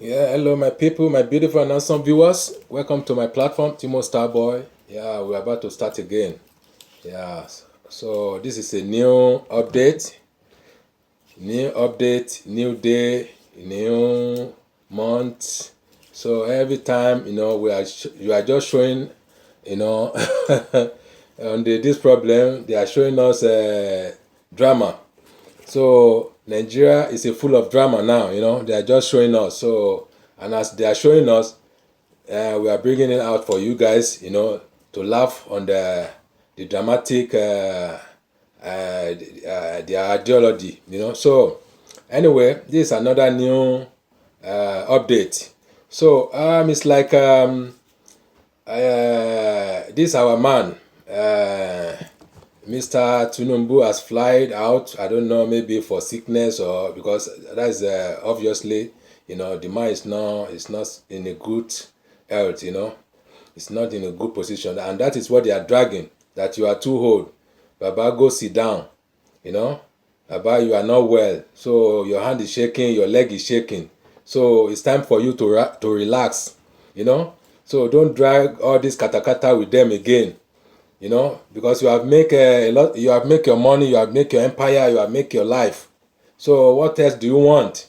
Yeah, hello, my people, my beautiful and handsome viewers. Welcome to my platform, Timo Starboy. Yeah, we're about to start again. Yeah, so this is a new day, new month. So every time, you are just showing, you know, on this problem, they are showing us drama. So Nigeria is a full of drama now. They are just showing us. So and as they are showing us, we are bringing it out for you guys, to laugh on the dramatic, the ideology, So anyway, this is another new update. So it's like this our man, Mr. Tunumbu has flied out. I don't know, maybe for sickness or because that is obviously, the man is not in a good health. It's not in a good position, and that is what they are dragging. That you are too old, Baba, go sit down. You know, Baba, you are not well, so your hand is shaking, your leg is shaking. So it's time for you to relax. So don't drag all this katakata with them again. Because you have make a lot, you have make your money, you have make your empire, you have make your life. So what else do you want?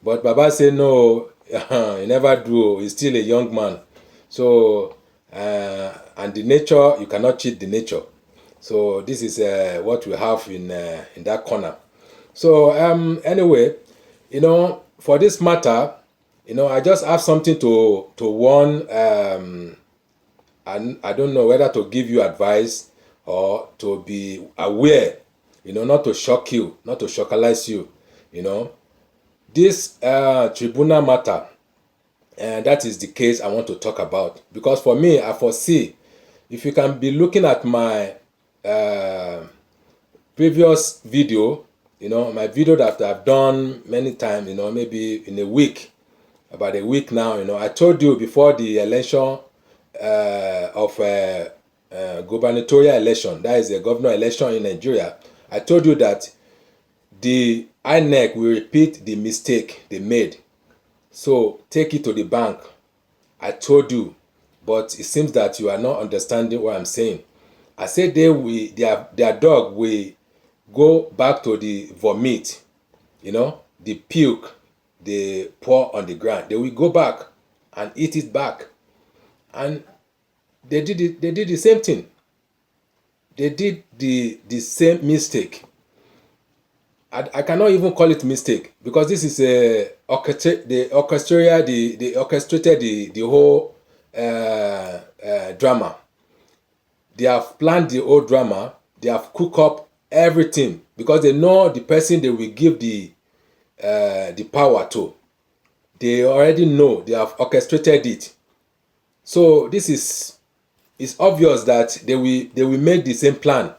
But Baba say no, he never do. He's still a young man. So and the nature, you cannot cheat the nature. So this is what we have in that corner. So anyway, for this matter, I just have something to warn. And I don't know whether to give you advice or to be aware, not to shock you, not to shockalize you, you know. This tribunal matter, and that is the case I want to talk about. Because for me, I foresee, if you can be looking at my previous video, my video that I've done many times, maybe in a week, about a week now, I told you before the election of gubernatorial election, that is a governor election in Nigeria, I told you that the INEC will repeat the mistake they made. So take it to the bank. I told you, but it seems that you are not understanding what I'm saying. I said their dog will go back to the vomit, the puke they pour on the ground. They will go back and eat it back. And they did the same thing. They did the same mistake. I cannot even call it mistake because this is they orchestrated the whole drama. They have planned the whole drama. They have cooked up everything because they know the person they will give the power to. They already know. They have orchestrated it. So this is, it's obvious that they will make the same plan.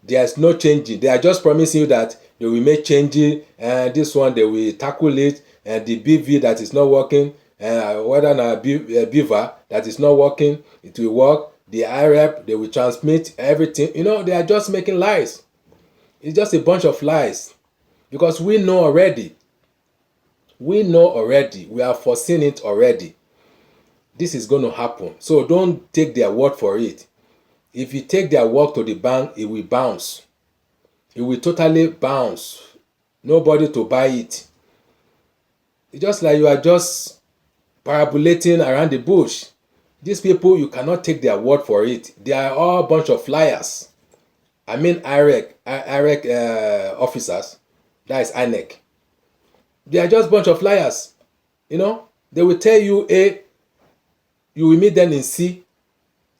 There's no changing. They are just promising you that they will make changes, and this one they will tackle it, and the BV that is not working, whether a beaver that is not working, it will work. The IREP, they will transmit everything. They are just making lies. It's just a bunch of lies because we know already. We know already. We have foreseen it already. This is going to happen. So don't take their word for it. If you take their word to the bank, it will bounce. It will totally bounce. Nobody to buy it. It's just like you are just parabolating around the bush. These people, you cannot take their word for it. They are all a bunch of liars. I mean IREC officers. That is INEC. They are just a bunch of liars. They will tell you A, you will meet them in C.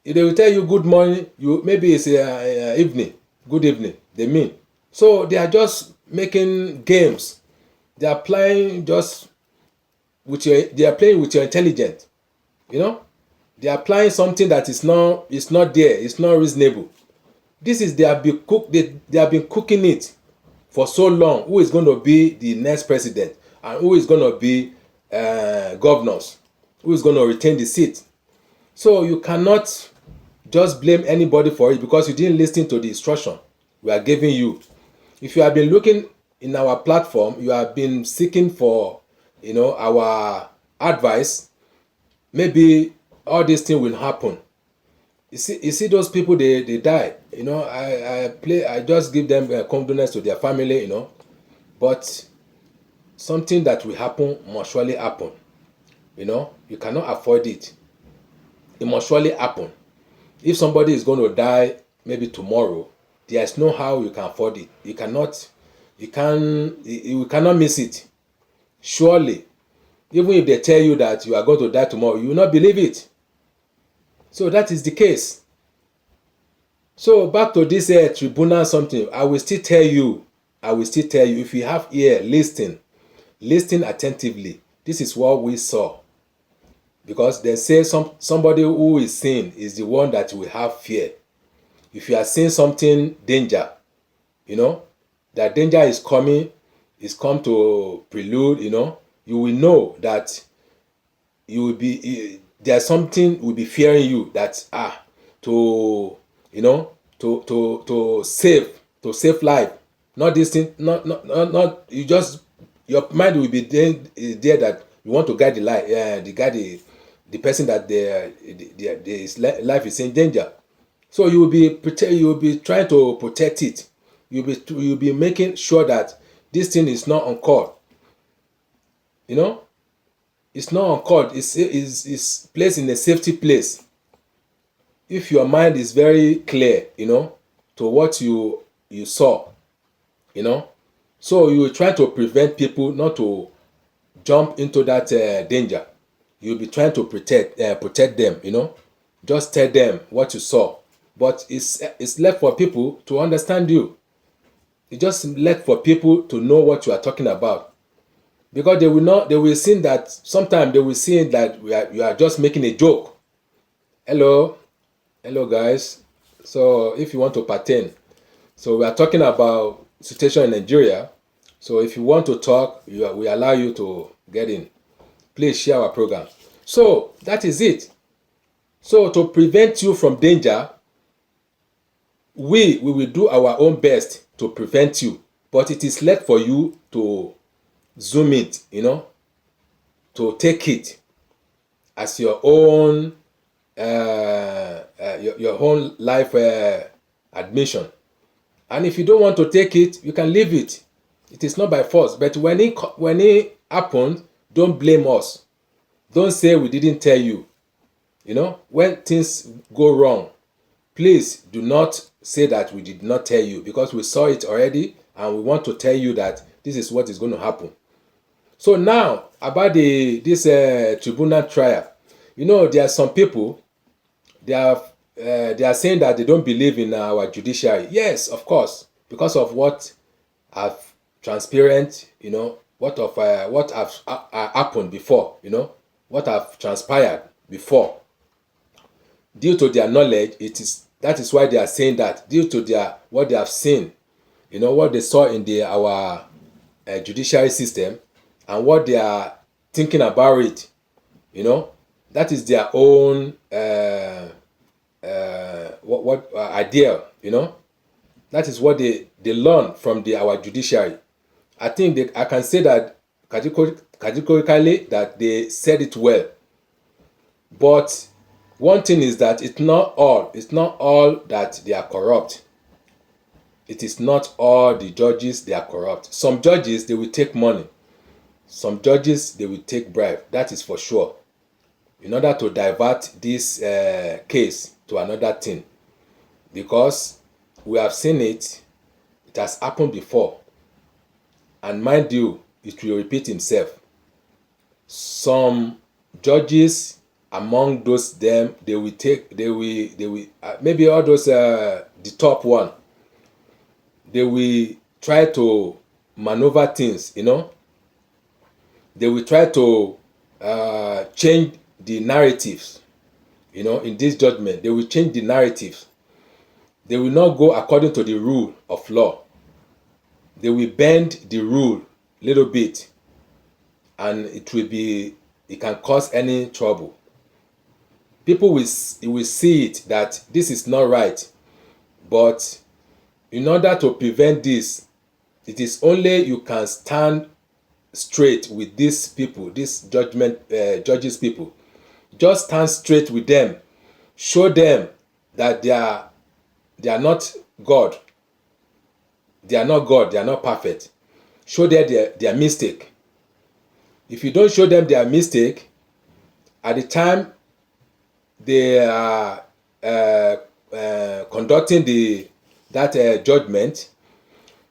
They will tell you good morning, maybe it's evening, good evening, they mean. So they are just making games. They are playing just they are playing with your intelligence. They are applying something that is not there, it's not reasonable. This is they have been cooking it for so long. Who is going to be the next president, and who is going to be governors, who is going to retain the seat. So you cannot just blame anybody for it because you didn't listen to the instruction we are giving you. If you have been looking in our platform, you have been seeking for our advice, maybe all these things will happen. You see those people, they die. I just give them condolence to their family. But something that will happen must surely happen. You cannot avoid it. It must surely happen. If somebody is going to die maybe tomorrow, there's no how you can afford it. You cannot miss it. Surely, even if they tell you that you are going to die tomorrow, you will not believe it. So that is the case. So back to this tribunal something, I will still tell you, if you have ear, listen attentively. This is what we saw. Because they say somebody who is sin is the one that will have fear. If you are seeing something danger, that danger is coming, is come to prelude, you will know that you will be there's something will be fearing you, that to save life. Not this thing, not you just, your mind will be there that you want to guide the life, the person that the life is in danger. So you will be trying to protect it. You'll be making sure that this thing is not on call. It's not on call. It's placed in a safety place. If your mind is very clear, to what you saw, so you will try to prevent people not to jump into that danger. You'll be trying to protect them. Just tell them what you saw. But it's left for people to understand you. It's just left for people to know what you are talking about. Because they will see that sometimes they will see that you are just making a joke. Hello guys. So if you want to pertain, so we are talking about situation in Nigeria. So if you want to talk, we allow you to get in. Please share our program. So that is it. So to prevent you from danger, we will do our own best to prevent you. But it is left for you to zoom it, to take it as your own your own life admission. And if you don't want to take it, you can leave it. It is not by force. But when it happened, don't blame us. Don't say we didn't tell you. When things go wrong, please do not say that we did not tell you, because we saw it already and we want to tell you that this is what is going to happen. So now about this tribunal trial, there are some people, they are saying that they don't believe in our judiciary. Yes, of course, because of what have transparent, what have happened before, what have transpired before. Due to their knowledge, that is why they are saying that, due to what they have seen, what they saw in our judiciary system, and what they are thinking about it, that is their own idea, that is what they learn from our judiciary. I think I can say that categorically that they said it well. But one thing is that it's not all that they are corrupt. It is not all the judges they are corrupt. Some judges, they will take money. Some judges, they will take bribe. That is for sure. In order to divert this case to another thing. Because we have seen it. It has happened before. And mind you, it will repeat itself. Some judges, among those they will maybe all those the top one, they will try to maneuver things, they will try to change the narratives, in this judgment. They will change the narratives. They will not go according to the rule of law. They will bend the rule a little bit, and it can cause any trouble. People will see it that this is not right. But in order to prevent this, it is only you can stand straight with these people, this judges people. Just stand straight with them. Show them that they are not God. They are not God. They are not perfect. Show them their mistake. If you don't show them their mistake, at the time they are conducting that judgment,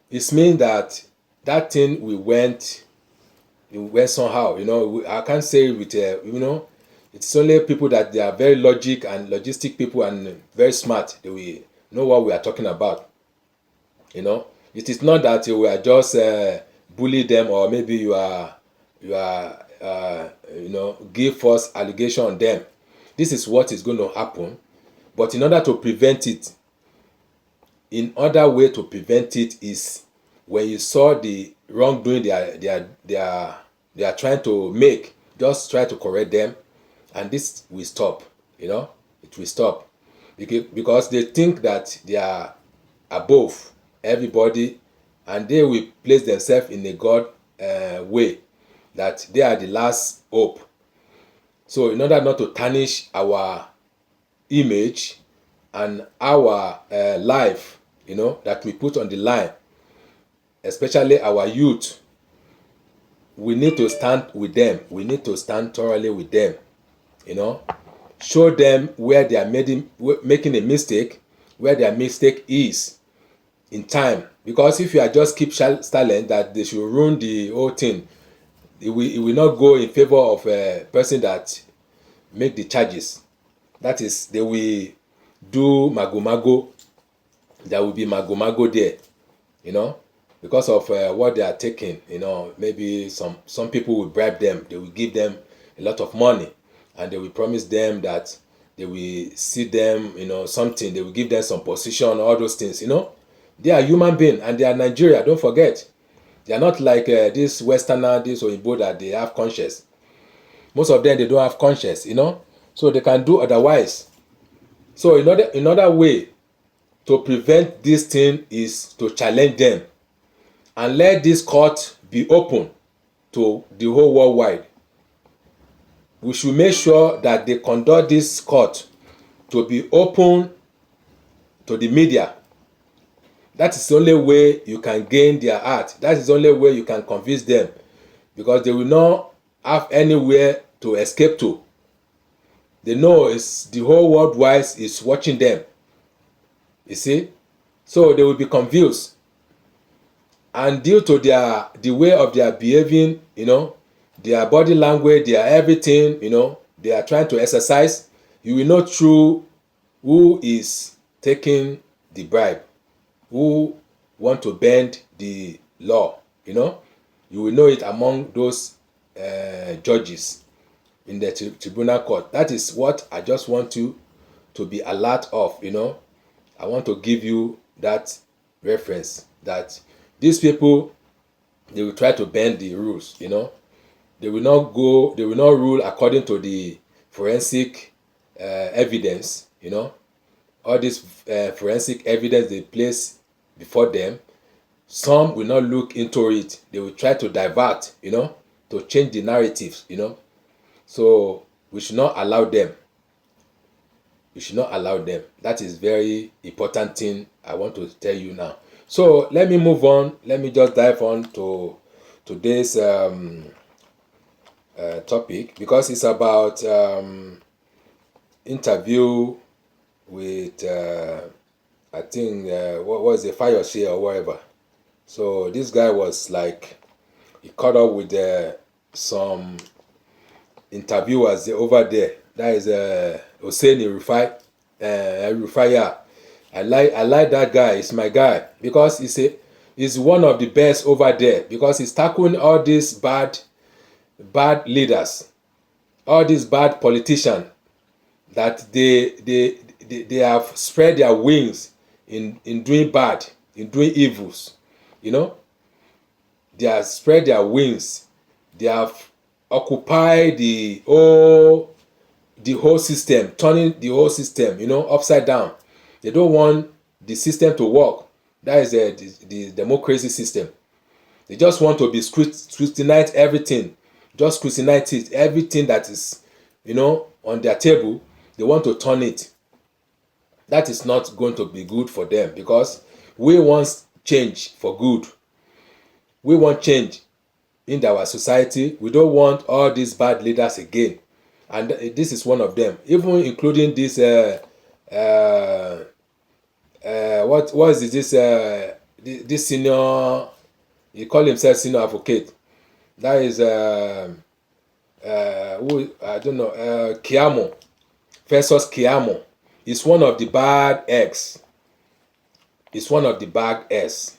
it means that thing went somehow. I can't say with it's only people that they are very logistic people and very smart. They will know what we are talking about. It is not that we are just bully them, or maybe you are give false allegation on them. This is what is going to happen. But in order to prevent it, is when you saw the wrongdoing they are trying to make, just try to correct them, and this will stop. It will stop because they think that they are above everybody, and they will place themselves in a God way, that they are the last hope. So in order not to tarnish our image and our life, that we put on the line, especially our youth, we need to stand with them. We need to stand thoroughly with them. Show them where they are making a mistake, where their mistake is in time. Because if you are just keep silent that they should ruin the whole thing, it will not go in favor of a person that make the charges. That is, they will do mago. There will be mago there, because of what they are taking. Maybe some people will bribe them. They will give them a lot of money, and they will promise them that they will see them, something. They will give them some position, all those things. They are human beings, and they are Nigeria. Don't forget, they are not like this Westerner, this Oyibo that they have conscience. Most of them, they don't have conscience, so they can do otherwise. So another way to prevent this thing is to challenge them and let this court be open to the whole worldwide. We should make sure that they conduct this court to be open to the media. That is the only way you can gain their heart. That is the only way you can convince them, because they will not have anywhere to escape to. They know it's the whole worldwide is watching them. You see? So they will be confused. And due to the way of their behaving, their body language, their everything, they are trying to exercise, you will know through who is taking the bribe, who want to bend the law. You will know it among those judges in the tribunal court. That is what I just want you to be alert of. I want to give you that reference, that these people, they will try to bend the rules. They will not rule according to the forensic evidence. All this forensic evidence they place before them, some will not look into it. They will try to divert, to change the narratives. So we should not allow them. That is very important thing I want to tell you now. So let me move on. Let me just dive on to today's topic, because it's about interview with I think what was it, Fire Share or whatever. So this guy was like, he caught up with some interviewers over there. That is Hosseini Rufai. I like that guy. He's my guy, because he's one of the best over there, because he's tackling all these bad leaders, all these bad politicians that they have spread their wings in doing bad, in doing evils. They have spread their wings. They have occupied the whole system, turning the whole system, upside down. They don't want the system to work. That is the democracy system. They just want to be scrutinize everything. Just scrutinize it. Everything that is, on their table, they want to turn it. That is not going to be good for them, because we want change for good. We want change in our society. We don't want all these bad leaders again. And this is one of them. Even including this, what is it, this senior, he call himself senior advocate. That is, who, I don't know, Kiamo. Festus Kiamo. Is one of the bad eggs. It's one of the bad eggs.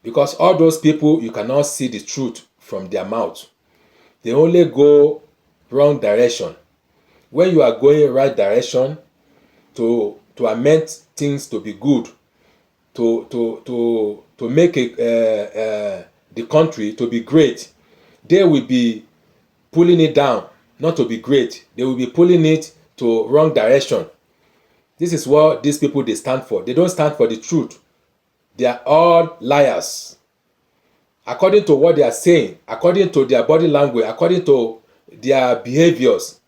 Because all those people, you cannot see the truth from their mouth. They only go wrong direction. When you are going right direction to amend things to be good, to make the country to be great, they will be pulling it down, not to be great. They will be pulling it to wrong direction. This is what these people, they stand for. They don't stand for the truth. They are all liars. According to what they are saying, according to their body language, according to their behaviors,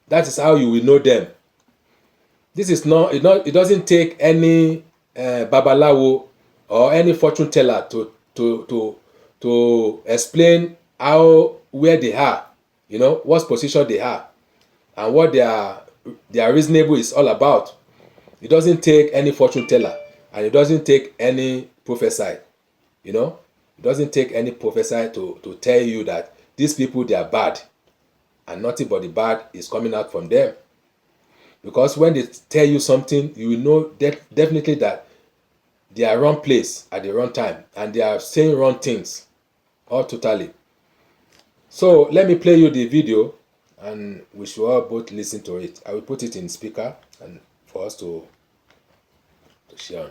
that is how you will know them. This is not, it doesn't take any babalawo or any fortune teller to explain where they are, what position they are, and what their reasonable is all about. It doesn't take any fortune teller, and it doesn't take any prophesy. It doesn't take any prophesy to tell you that these people, they are bad, and nothing but the bad is coming out from them. Because when they tell you something, you will know definitely that they are wrong place at the wrong time, and they are saying wrong things all totally. So let me play you the video, and we should all both listen to it. I will put it in speaker and for us to share.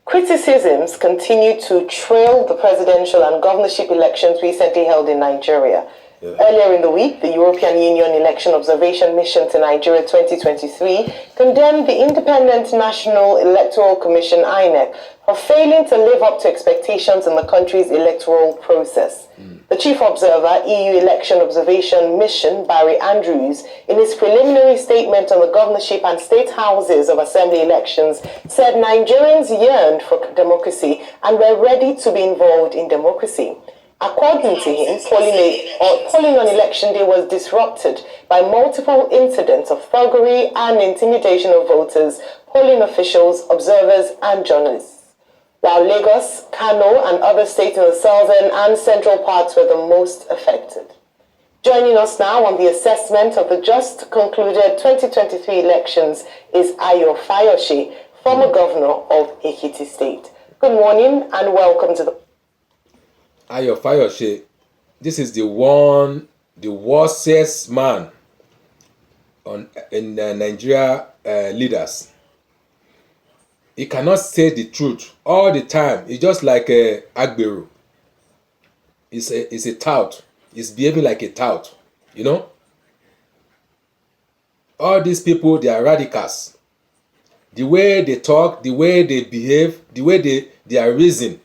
Criticisms continue to trail the presidential and governorship elections recently held in Nigeria. Yeah. Earlier in the week, the European Union Election Observation Mission to Nigeria 2023 condemned the Independent National Electoral Commission (INEC) for failing to live up to expectations in the country's electoral process. The chief observer, EU Election Observation Mission, Barry Andrews, in his preliminary statement on the governorship and state houses of assembly elections, said Nigerians yearned for democracy and were ready to be involved in democracy. According to him, polling on election day was disrupted by multiple incidents of thuggery and intimidation of voters, polling officials, observers, and journalists. While Lagos, Kano, and other states in the southern and central parts were the most affected. Joining us now on the assessment of the just concluded 2023 elections is Ayo Fayose, former governor of Ekiti State. Good morning and welcome to the... Ayo Fayose, this is the worstest man in Nigeria leaders. He cannot say the truth all the time. He's just like a Agberu. He's a tout. He's behaving like a tout. All these people, they are radicals. The way they talk, the way they behave, the way they are reason.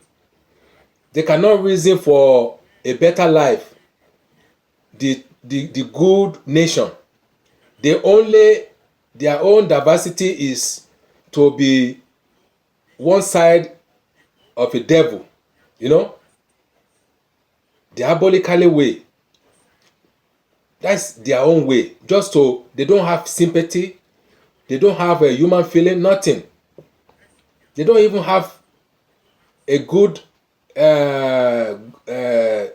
They cannot reason for a better life, the good nation. Their own diversity is to be one side of a devil, diabolically way. That's their own way. They don't have sympathy. They don't have a human feeling, nothing. They don't even have a good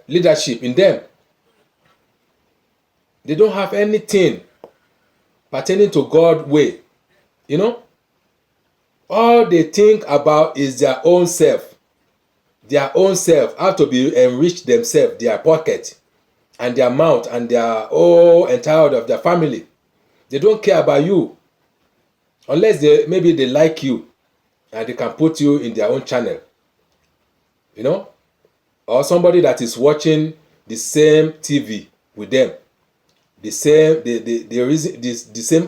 leadership in them. They don't have anything pertaining to God's way. All they think about is their own self. Their own self, how to be enrich themselves, their pocket, and their mouth, and their whole entire of their family. They don't care about you. Unless maybe they like you, and they can put you in their own channel. Or somebody that is watching the same TV with them. The same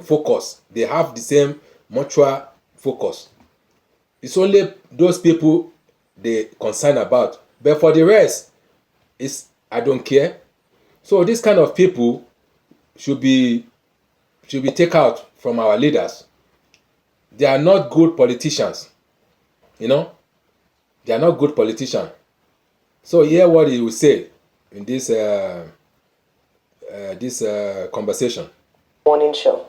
focus. They have the same mutual focus. It's only those people they concerned about. But for the rest, I don't care. So this kind of people should be taken out from our leaders. They are not good politicians. They are not good politicians. So hear what he will say in this conversation. Morning show.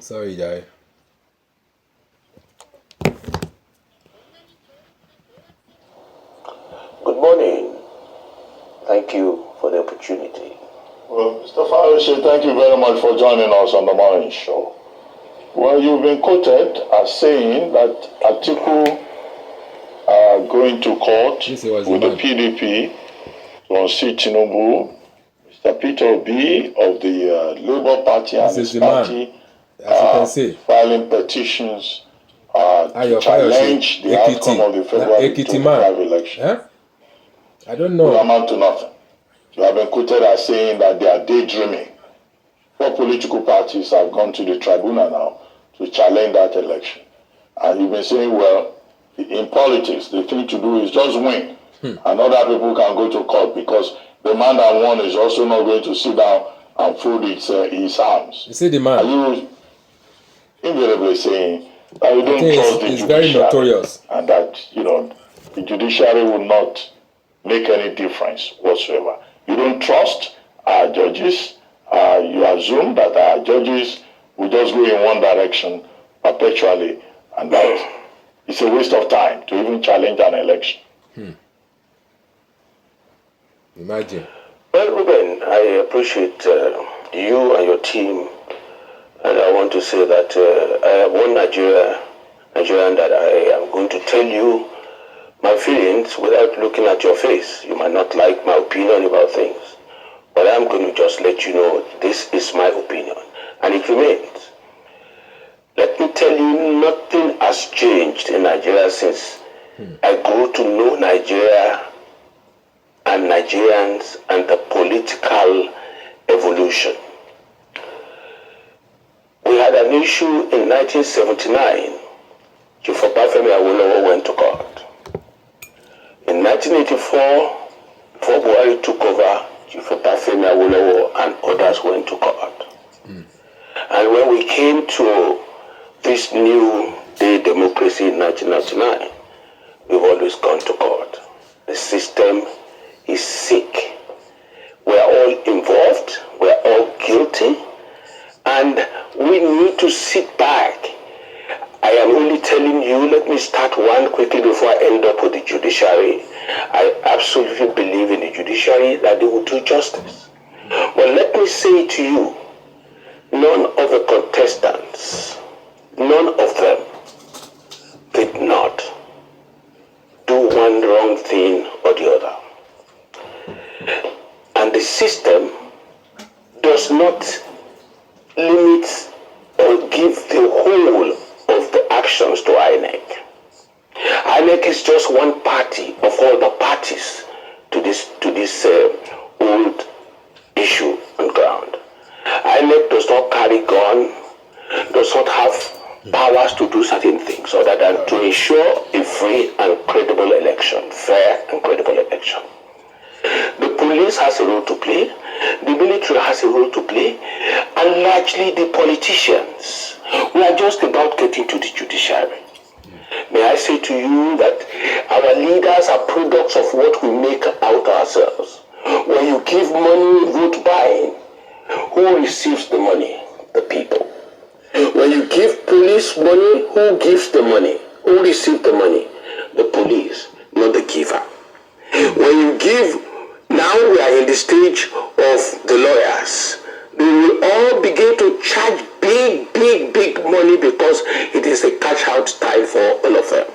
Sorry, Jai. Good morning. Thank you for the opportunity. Well, Mr. Fayose, thank you very much for joining us on the morning show. Well, you've been quoted as saying that Atiku are going to court with the PDP to unseat Tinubu. Mr. Peter Obi of the Labour Party and his party filing petitions to challenge the outcome of the February 25 election. Huh? I don't know. Will amount to nothing. You have been quoted as saying that they are daydreaming. 4 political parties have gone to the tribunal now to challenge that election. And you've been saying, well, in politics, the thing to do is just win. And other people can go to court because the man that won is also not going to sit down and fold his arms. You see the man? Are you invariably saying that you don't trust the judiciary? Very notorious. And that, the judiciary will not make any difference whatsoever. You don't trust our judges. You assume that our judges will just go in one direction perpetually, and that it's a waste of time to even challenge an election. Imagine. Well, Ruben, I appreciate you and your team, and I want to say that I have one Nigerian that I am going to tell you my feelings without looking at your face. You might not like my opinion about things, but I'm going to just let you know this is my opinion, and it remains. Let me tell you, nothing has changed in Nigeria since I grew to know Nigeria and Nigerians and the political evolution. We had an issue in 1979. Chief Obafemi Awolowo went to court. In 1984, before Buhari took over, Chief Obafemi Awolowo and others went to court. And when we came to this new day democracy in 1999, we've always gone to court. The system is sick. We're all involved, we're all guilty, and we need to sit back. I am only telling you, let me start one quickly before I end up with the judiciary. I absolutely believe in the judiciary that they will do justice. But let me say to you, none of the contestants, none of them did not do one wrong thing or the other. And the system does not limit or give the whole of the actions to INEC. INEC is just one party of all the parties to this old issue on ground. INEC does not carry gun, does not have powers to do certain things other than to ensure a free and credible election, fair and credible election. The police has a role to play, the military has a role to play, and largely the politicians. We are just about getting to the judiciary. May I say to you that our leaders are products of what we make out ourselves. When you give money, vote buying, who receives the money? The people. When you give police money, who gives the money? Who receives the money? The police, not the giver. When you give, now we are in the stage of the lawyers. They will all begin to charge big money because it is a cash out time for all of them.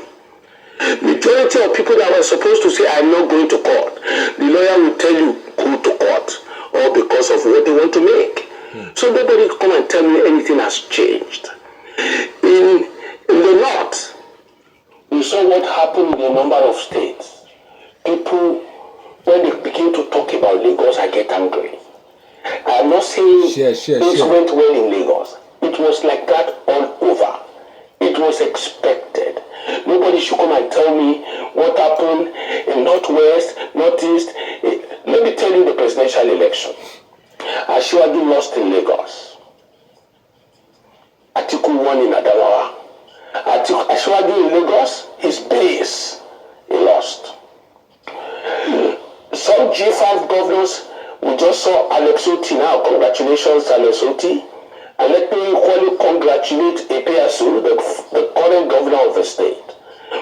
Majority of people that were supposed to say, I'm not going to court, the lawyer will tell you, go to court, or because of what they want to make. So nobody come and tell me anything has changed. In the north, we saw what happened in a number of states. People, when they begin to talk about Lagos, I get angry. I'm not saying things went well in Lagos. It was like that all over. It was expected. Nobody should come and tell me what happened in Northwest, Northeast. Let me tell you the presidential election. Asiwaju lost in Lagos. Atiku won in Adamawa. Asiwaju in Lagos, his base, he lost. Some G5 governors, we just saw Alex Oti now. Congratulations, Alex Oti. And let me equally congratulate Epeasu, the current governor of the state.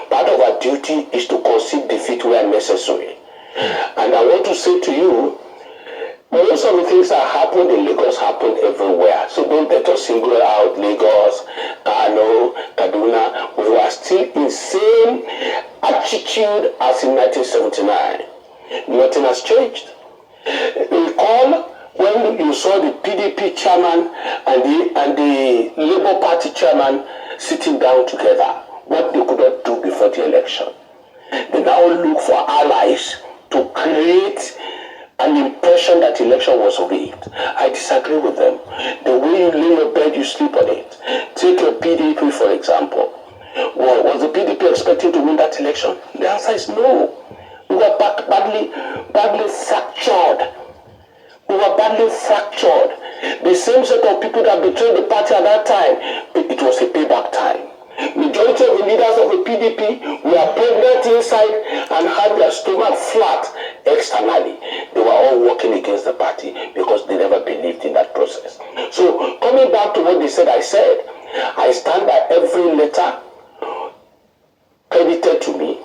Part of our duty is to concede defeat where necessary. And I want to say to you, most of the things that happened in Lagos happened everywhere. So don't let us single out Lagos, Kano, Kaduna. We were still in same attitude as in 1979. Nothing has changed. Recall when you saw the PDP chairman and the Labour Party chairman sitting down together, what they could not do before the election. They now look for allies to create an impression that the election was rigged. I disagree with them. The way you lay your bed, you sleep on it. Take your PDP, for example. Well, was the PDP expecting to win that election? The answer is no. We were badly fractured. We were badly fractured. The same set of people that betrayed the party at that time, it was a payback time. Majority of the leaders of the PDP were pregnant inside and had their stomach flat externally. They were all working against the party because they never believed in that process. So coming back to what they said, I stand by every letter credited to me.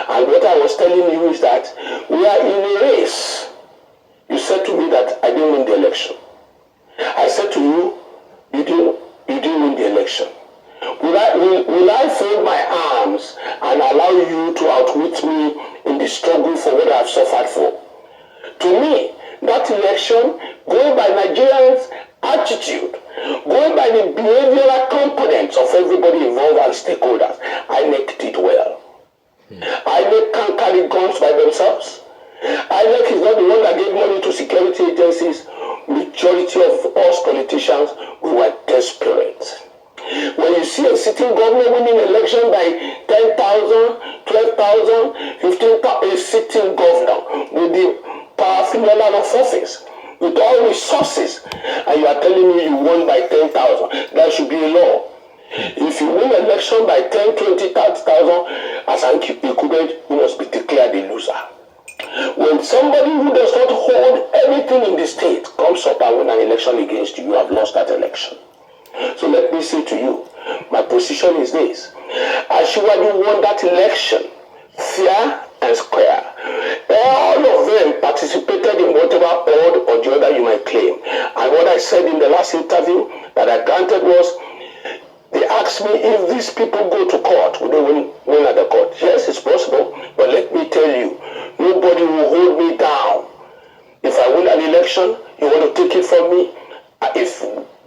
And what I was telling you is that we are in a race. You said to me that I didn't win the election. I said to you, you didn't win the election. Will I fold my arms and allow you to outwit me in the struggle for what I've suffered for? To me, that election, going by Nigerians' attitude, going by the behavioral components of everybody involved and stakeholders, INEC did well. INEC can't carry guns by themselves. INEC is not the one that gave money to security agencies. Majority of us politicians, we were desperate. When you see a sitting governor winning election by 10,000, 12,000, 15,000, a sitting governor with the powerful level of office, with all resources, and you are telling me you won by 10,000, that should be a law. If you win election by 10, 20, 30,000, as an incumbent, you must be declared a loser. When somebody who does not hold anything in the state comes up and win an election against you, you have lost that election. So let me say to you, my position is this. Asiwaju won that election fair and square. All of them participated in whatever odd or the other you might claim. And what I said in the last interview that I granted was, they asked me if these people go to court, would they win at the court? Yes, it's possible, but let me tell you, nobody will hold me down. If I win an election, you want to take it from me? If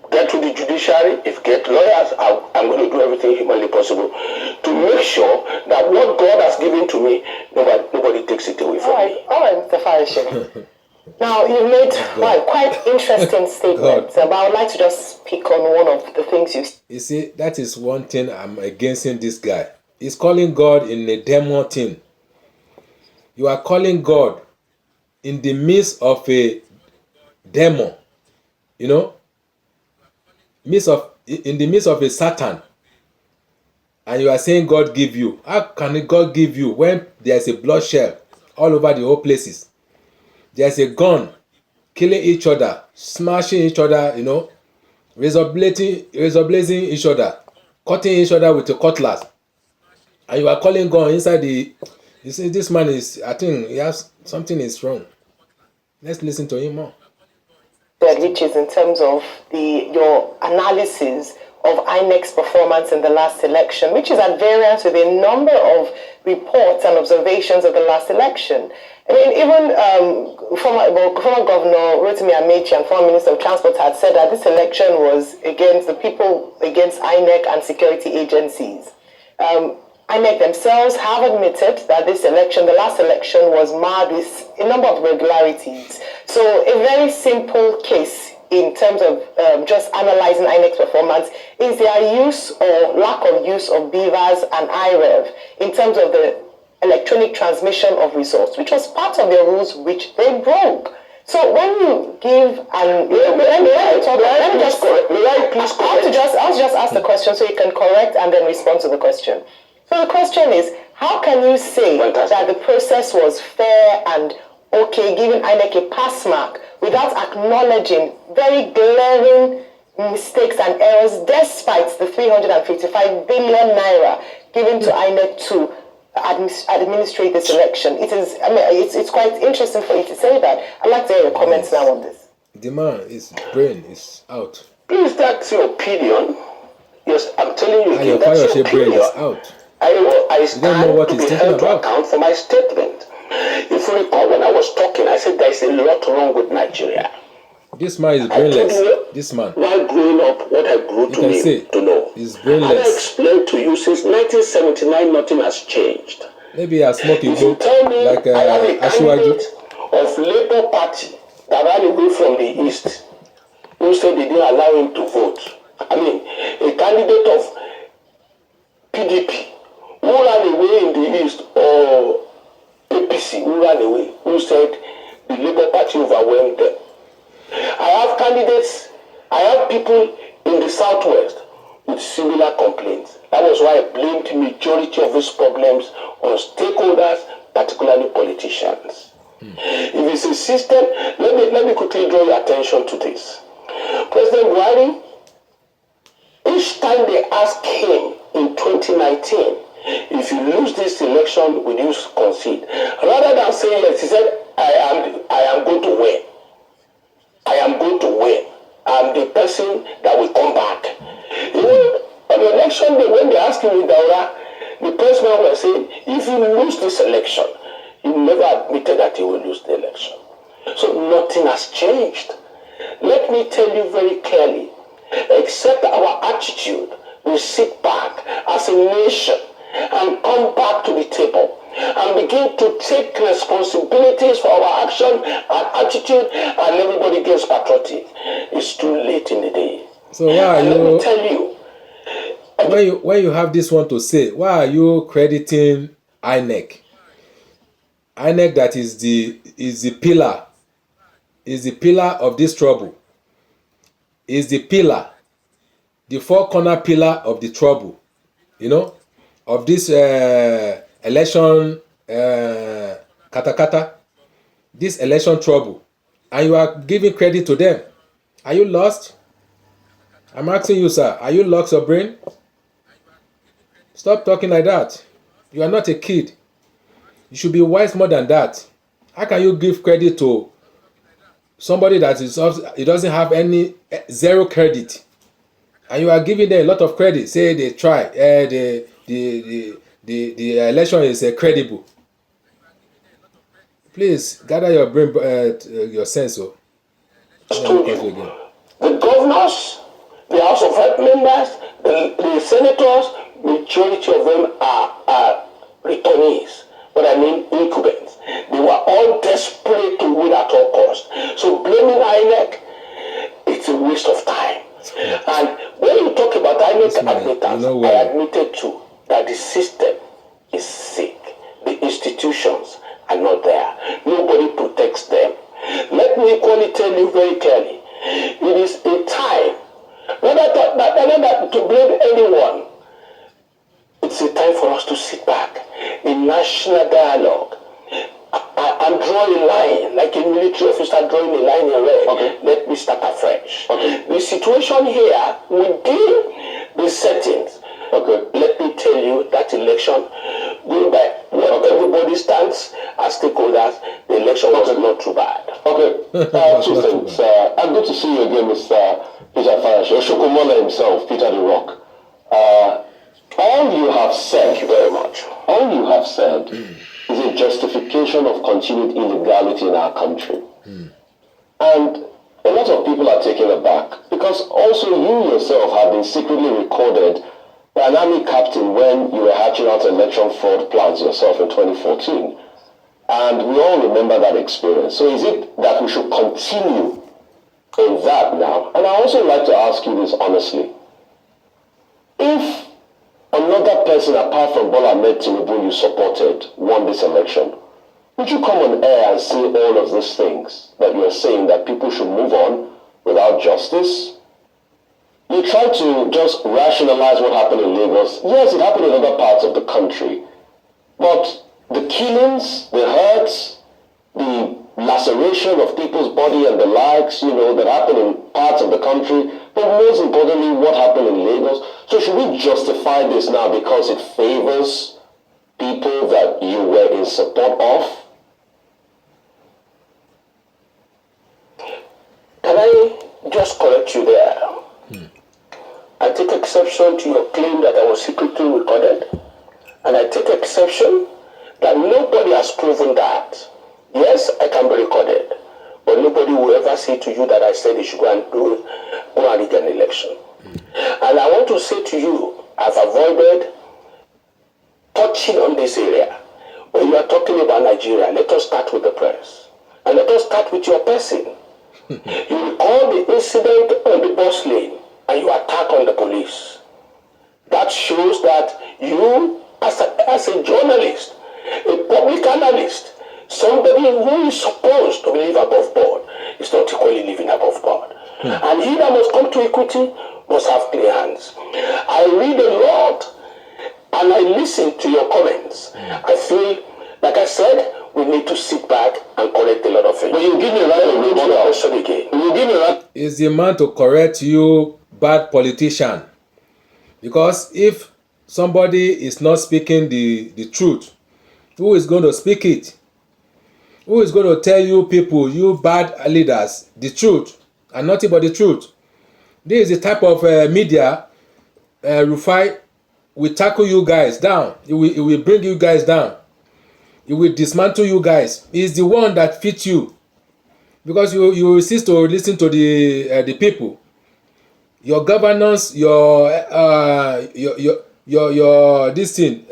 get to the judiciary, if get lawyers, I'm going to do everything humanly possible to make sure that what God has given to me, nobody takes it away from me. All right, Mr. Farishin. Now, you've made quite interesting statements, but I would like to just pick on one of the things you said. You see, that is one thing I'm against in this guy. He's calling God in a demo thing. You are calling God in the midst of a demo, you know, in the midst of a Satan, and you are saying God give you. How can God give you when there's a bloodshed all over the whole places? There's a gun killing each other, smashing each other, you know, razor blazing each other, cutting each other with a cutlass, and you are calling God inside the. You see, this man is. I think he has something is wrong. Let's listen to him more. Which is in terms of your analysis of INEC's performance in the last election, which is at variance with a number of reports and observations of the last election. I mean, even former Governor Rotimi Amechi and former Minister of Transport had said that this election was against the people, against INEC and security agencies. INEC themselves have admitted that this election, the last election, was marred with a number of irregularities. So a very simple case in terms of just analyzing INEC's performance is their use or lack of use of BVAS and IREV in terms of the electronic transmission of results, which was part of their rules which they broke. So when you give and I'll just ask the question so you can correct and then respond to the question. So the question is, how can you say that the process was fair and okay, giving INEC a pass mark without acknowledging very glaring mistakes and errors despite the 355 billion naira given to INEC to administrate this election? It is, I mean, it's quite interesting for you to say that. I'd like to hear your comments now on this. The man, his brain is out. Please, that's your opinion. Yes, I'm telling you, And your that's your brain opinion. is out. I You don't know what stand he's to be thinking held to about. account for my statement. If you recall, when I was talking, I said there is a lot wrong with Nigeria. This man is I told brainless. you, This man. while growing up, what I grew You can say to know. he's And I brainless. explained to you since 1979, nothing has changed. Maybe he has smoked a If you book tell me like I am a candidate Ashiwaju. of Labour Party that ran away from the East, who said they didn't allow him to vote. I mean, a candidate of PDP who ran away in the East, or APC who ran away, who said the Labour Party overwhelmed them. I have candidates, I have people in the Southwest with similar complaints. That was why I blamed the majority of these problems on stakeholders, particularly politicians. If it's a system, let me quickly draw your attention to this. President Buhari, each time they asked him in 2019, if you lose this election, will you concede? Rather than saying yes, he said, I am going to win. I am going to win. I'm the person that will come back. Even on the election day, when they asked him in Daura, the president was saying, if you lose this election, he never admitted that he will lose the election. So nothing has changed. Let me tell you very clearly, except our attitude, we sit back as a nation and come back to the table and begin to take responsibilities for our action and attitude, and everybody gets patriotic. It's too late in the day. So why are and you? Let me tell you, when you have this one to say, why are you crediting INEC? INEC that is the pillar of this trouble. Is the pillar, the four corner pillar of the trouble, of this election katakata, this election trouble, and you are giving credit to them. Are you lost? I'm asking you, sir, are you lost your brain? Stop talking like that. You are not a kid. You should be wise more than that. How can you give credit to somebody that it doesn't have any zero credit, and you are giving them a lot of credit? Say they try, the election is credible. Please gather your brain, your sense. The governors, the House of Rep members, the senators, majority of them are returnees. What I mean, incumbents. They were all desperate to win at all costs. So blaming INEC, it's a waste of time. And when you talk about INEC admittance, I admitted too that the system is sick. The institutions are not there. Nobody protects them. Let me equally tell you very clearly, it is a time, rather than to blame anyone, it's a time for us to sit back in national dialogue. I'm drawing a line, like a military officer drawing a line in red. Okay. Let me start afresh. Okay. The situation here within the settings. Okay. Let me tell you that election, going by what everybody stands as stakeholders, the election was not too bad. Okay. Two things. I'm good to see you again, Mr. Peter Farash. Oshokomola himself, Peter the Rock. All you have said, thank you very much. All you have said is a justification of continued illegality in our country. And a lot of people are taken aback because also you yourself have been secretly recorded by an army captain when you were hatching out election fraud plans yourself in 2014. And we all remember that experience. So is it that we should continue in that now. And I also like to ask you this honestly. If another person apart from Bola Ahmed Tinubu you supported won this election, would you come on air and say all of these things that you are saying, that people should move on without justice? You try to just rationalize what happened in Lagos. Yes, it happened in other parts of the country. But the killings, the hurts, the laceration of people's body and the likes, that happened in parts of the country, but most importantly, what happened in Lagos. So should we justify this now because it favors people that you were in support of? Can I just correct you there? I take exception to your claim that I was secretly recorded, and I take exception that nobody has proven that. Yes, I can be recorded, but nobody will ever say to you that I said you should go and rig an election. And I want to say to you, I've avoided touching on this area. When you are talking about Nigeria, let us start with the press, and let us start with your person. You recall the incident on the bus lane, and you attack on the police. That shows that you, as a journalist, a public analyst, somebody who is supposed to live above board, is not equally living above board. And he that must come to equity must have clear hands. I read a lot, and I listen to your comments. I feel, like I said, we need to sit back and correct a lot of things. But you give me a right to rebuttal. You give me a right. Is the man to correct you, bad politician? Because if somebody is not speaking the truth, who is going to speak it? Who is going to tell you people, you bad leaders, the truth and nothing but the truth? This is the type of media Rufai will tackle you guys down. It will bring you guys down. It will dismantle you guys. He's the one that fits you, because you resist to listen to the people. Your governance, your this thing,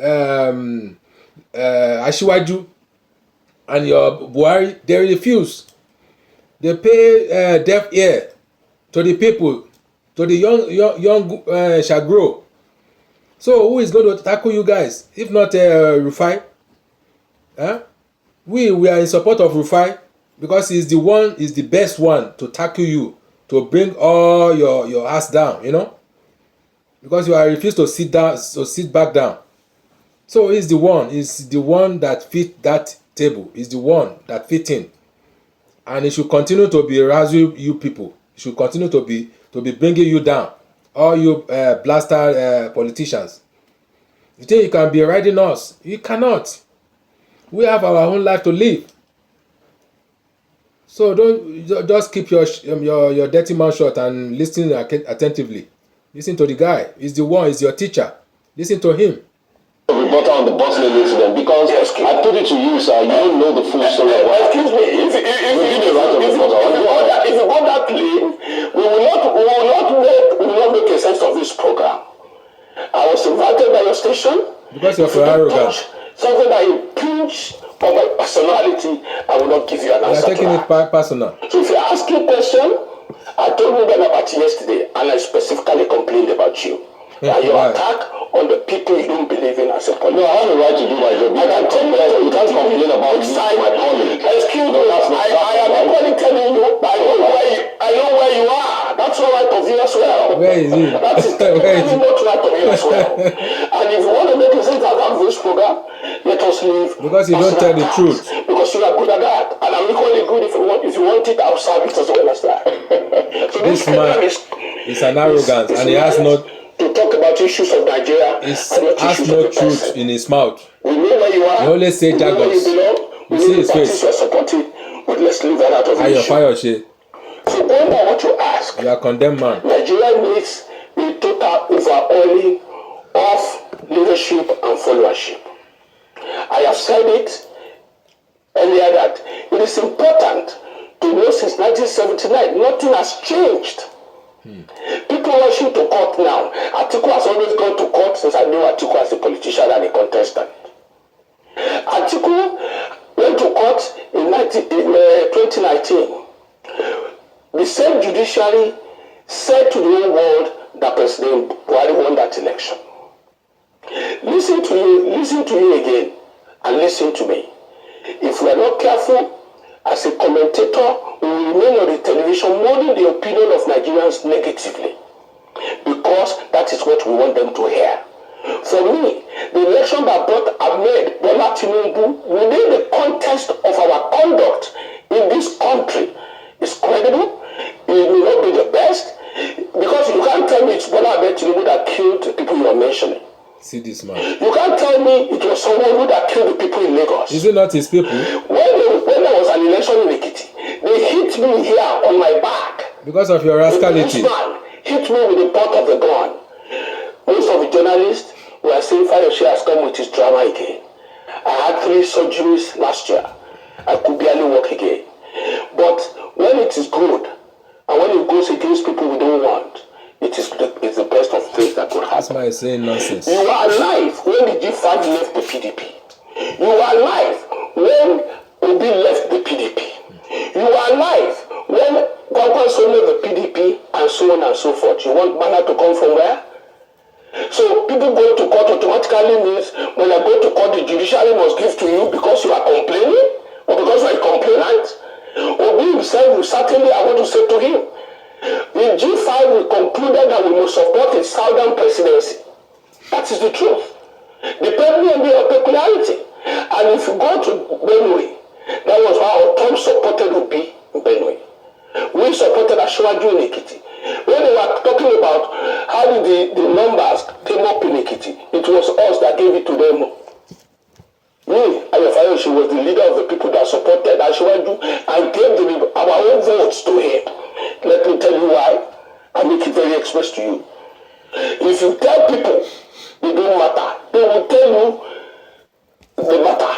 Asiwaju and your Buhari, they refuse. They pay deaf ear to the people, to the young shall grow. So who is going to tackle you guys if not Rufai? We are in support of Rufai because he's the best one to tackle you, to bring all your ass down, because you are refused to sit back down. So he's the one that fit that table. He's the one that fit in, and he should continue to be harassing you people. He should continue to be bringing you down, all you blaster politicians. You think you can be riding us? You cannot. We have our own life to live. So don't just keep your dirty mouth shut and listen attentively. Listen to the guy. He's your teacher. Listen to him. Rebuttal on the bus lane incident, because I put it to you, sir, you don't know the full story. Excuse me, if you go that lane, we will not make a sense of this program. I was invited by your station. Because you're for arrogant. Something that impinges on my personality, I will not give you an answer. You're taking it personal. So if you ask a question, I told you about yesterday, and I specifically complained about you. And your attack on the people you don't believe in as a politician. No, I have the right to do my job. I can tell you can't complain about my colleague. Excuse me, I am equally telling you, I know where you are. That's all right of you as well. Where is he? That is not right of you as well. And if you want to make a sense out of this program, let us leave. Because you don't tell the truth. Because you are good at that. And I'm equally good if you want it, I'll serve it as well as that. So this man is an arrogance, and he has not to talk about issues of Nigeria. He has no truth in his mouth. We know where you are. He only say jargons. We see his face. You are supporting, but let's leave that out of the issue. Fire shit. So going by what you ask, you are condemned man. Nigeria needs a total overhauling of leadership and followership. I have said it earlier that it is important to know since 1979 nothing has changed. People rushing to court now. Atiku has always gone to court since I knew Atiku as a politician and a contestant. Atiku went to court in 2019 the same judiciary said to the whole world that President Buhari won that election. Listen to you again, and listen to me. If we are not careful, as a commentator, we will remain on the television molding the opinion of Nigerians negatively, because that is what we want them to hear. For me, the election that brought Ahmed Bola Tinubu within the context of our conduct in this country is credible. It may not be the best, because you can't tell me it's Bola Ahmed Tinubu that killed the people you are mentioning. See this man. You can't tell me it was someone who that killed the people in Lagos. Is it not his people? When there was an election in Ekiti, they hit me here on my back. Because of your rascality. This man hit me with the butt of the gun. Most of the journalists were saying Fayose has come with his drama again. I had 3 surgeries last year. I could barely walk again. But when it is good, and when it goes against people we don't want, it's the best of things that could happen. That's why I'm saying nonsense. You were alive when the G5 left the PDP. You were alive when Obi left the PDP. You were alive when Kwankwaso left the PDP, and so on and so forth. You want manna to come from where? So people going to court automatically means when I go to court, the judiciary must give to you because you are complaining or because you are a complainant. Obi himself will certainly, I want to say to him, in G5 we concluded that we must support a southern presidency. That is the truth. Depending on the peculiarity. And if you go to Benue, that was how Tom supported Obi in Benue. We supported Ashwaju in Ekiti. When they were talking about how did the numbers came up in Ekiti, it was us that gave it to them. Me, Ayefayoshe, was the leader of the people that supported Ashwaju and gave our own votes to him. Let me tell you why. I make it very express to you. If you tell people they don't matter, they will tell you they matter.